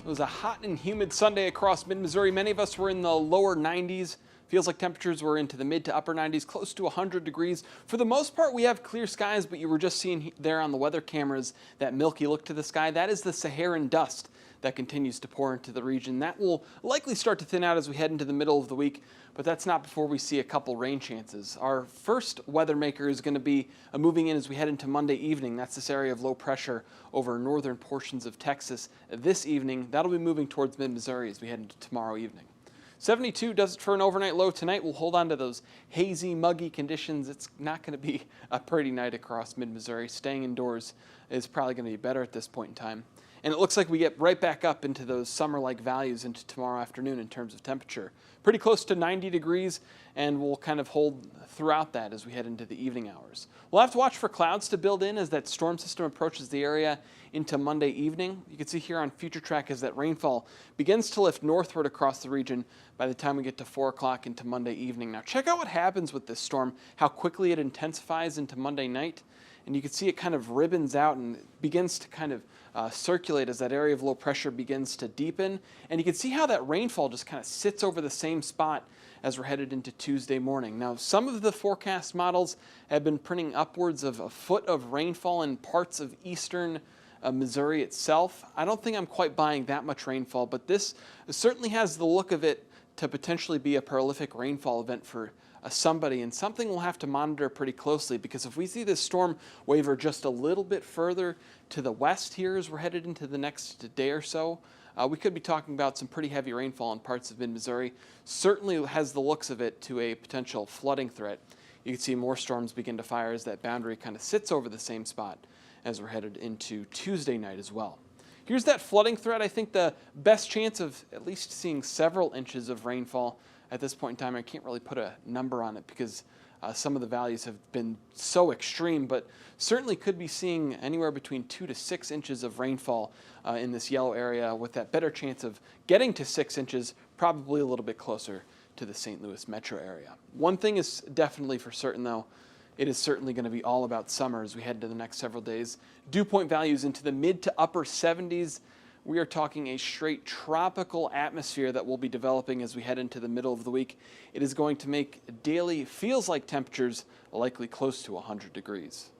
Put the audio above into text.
It was a hot and humid Sunday across mid-Missouri. Many of us were in the lower 90s. Feels like temperatures were into the mid to upper 90s, close to 100 degrees. For the most part, we have clear skies, but you were just seeing there on the weather cameras that milky look to the sky. That is the Saharan dust that continues to pour into the region. That will likely start to thin out as we head into the middle of the week, but that's not before we see a couple rain chances. Our first weather maker is going to be moving in as we head into Monday evening. That's this area of low pressure over northern portions of Texas this evening. That'll be moving towards mid-Missouri as we head into tomorrow evening. 72 does it for an overnight low tonight. We'll hold on to those hazy, muggy conditions. It's not going to be a pretty night across mid-Missouri. Staying indoors is probably going to be better at this point in time. And it looks like we get right back up into those summer-like values into tomorrow afternoon in terms of temperature. Pretty close to 90 degrees, and we'll kind of hold throughout that as we head into the evening hours. We'll have to watch for clouds to build in as that storm system approaches the area into Monday evening. You can see here on Future Track as that rainfall begins to lift northward across the region by the time we get to 4 o'clock into Monday evening. Now check out what happens with this storm, how quickly it intensifies into Monday night. And you can see it kind of ribbons out and begins to kind of circulate as that area of low pressure begins to deepen. And you can see how that rainfall just kind of sits over the same spot as we're headed into Tuesday morning. Now, some of the forecast models have been printing upwards of a foot of rainfall in parts of eastern Missouri itself. I don't think I'm quite buying that much rainfall, but this certainly has the look of it to potentially be a prolific rainfall event for somebody, and something we'll have to monitor pretty closely, because if we see this storm waver just a little bit further to the west here as we're headed into the next day or so, we could be talking about some pretty heavy rainfall in parts of mid-Missouri. Certainly has the looks of it to a potential flooding threat. You can see more storms begin to fire as that boundary kind of sits over the same spot as we're headed into Tuesday night as well. Here's that flooding threat. I think the best chance of at least seeing several inches of rainfall at this point in time. I can't really put a number on it because some of the values have been so extreme, but certainly could be seeing anywhere between 2 to 6 inches of rainfall in this yellow area, with that better chance of getting to 6 inches, probably a little bit closer to the St. Louis metro area. One thing is definitely for certain though, it is certainly going to be all about summer as we head into the next several days. Dew point values into the mid to upper 70s. We are talking a straight tropical atmosphere that will be developing as we head into the middle of the week. It is going to make daily feels-like temperatures likely close to 100 degrees.